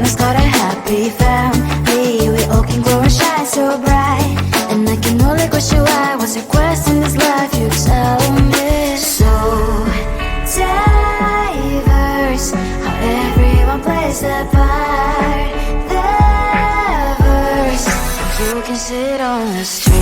it's got a happy family. We all can glow and shine so bright, and I can only question why. What's your quest in this life? You tell me. So diverse, how everyone plays their part. Their verse, you can sit on the street.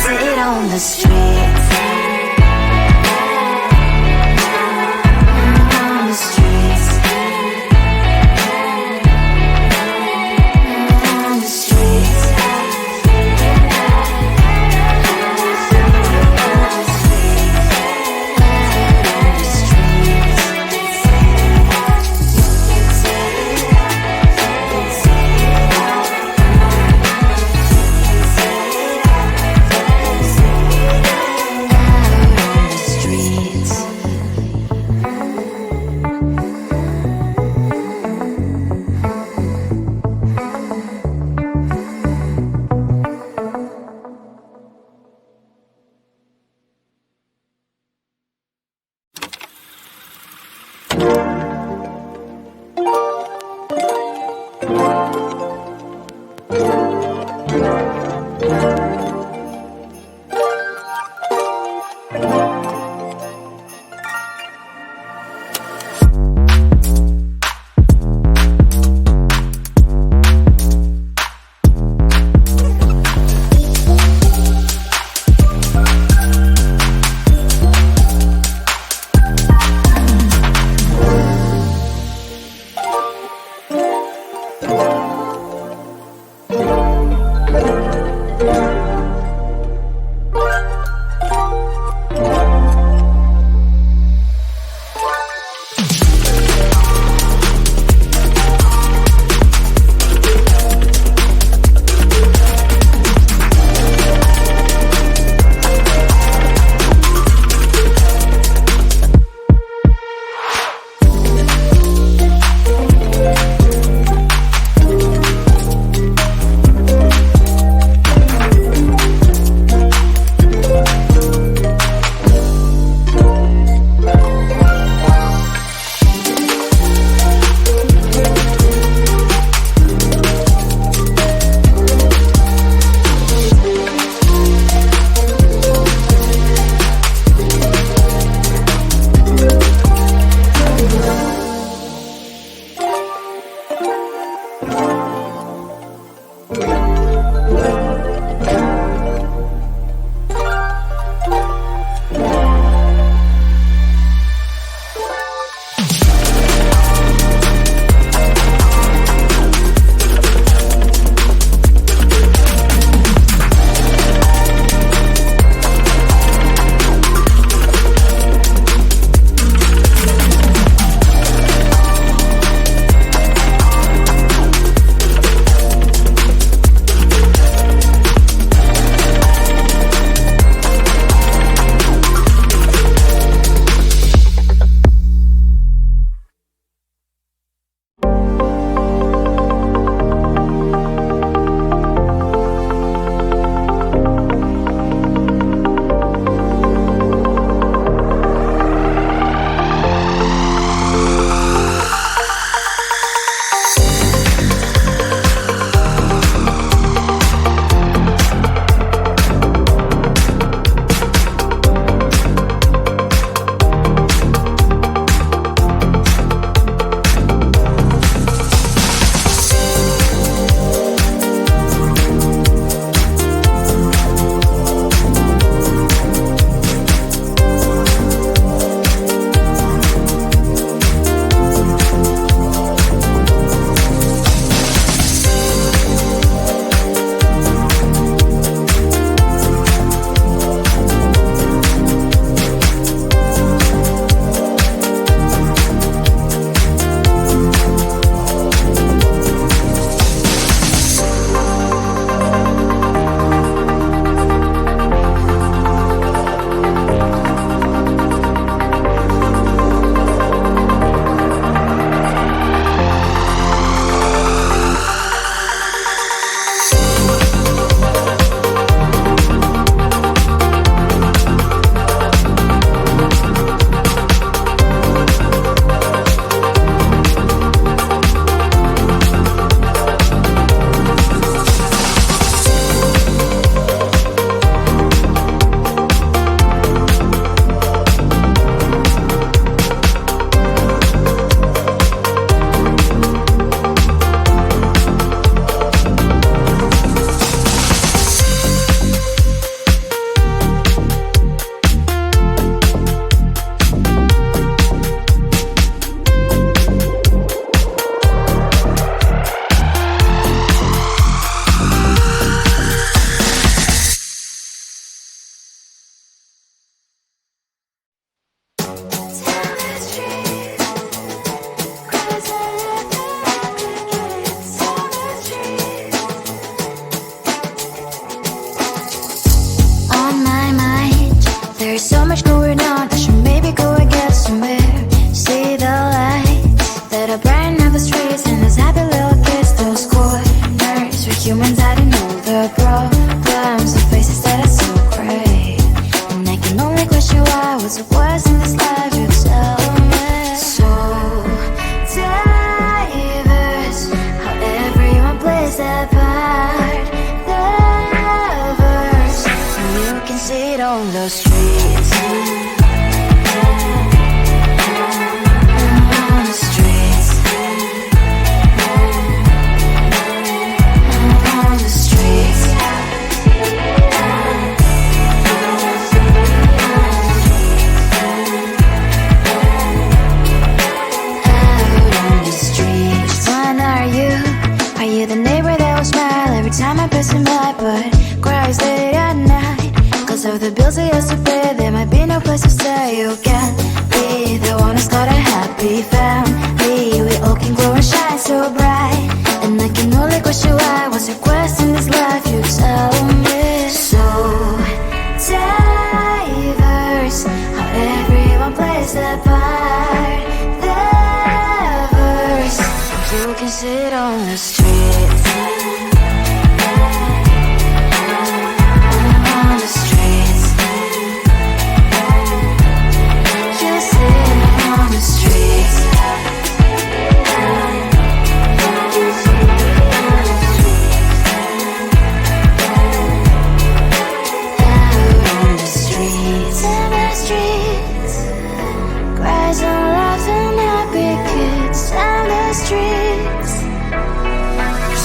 Sit on the streets. On the streets. On the streets. the streets and those happy little kids, those corners where humans hiding all the problems, the faces that are so great. And I can only question why, what's the worst in this life, you tell me. So diverse, how everyone plays their part. The verse, and you can see it on the streets. Time I'm passing by, but cries late at night. Cause of the bills I used to pay, there might be no place to stay. You can't be the one who's got a happy family. We all can grow and shine so bright. And I can only question why, what's your quest in this life, you tell me. So diverse, how everyone plays their part. The verse, you can see it on the streets.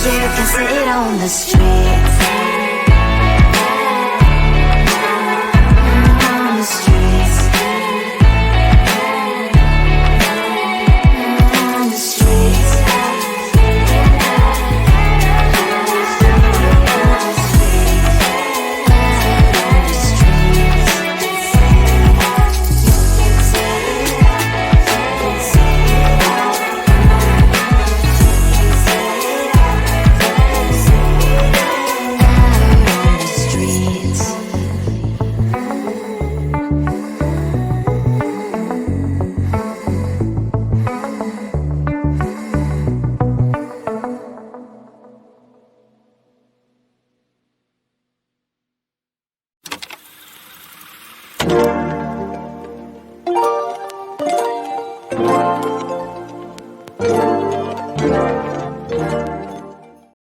You can see it on the streets.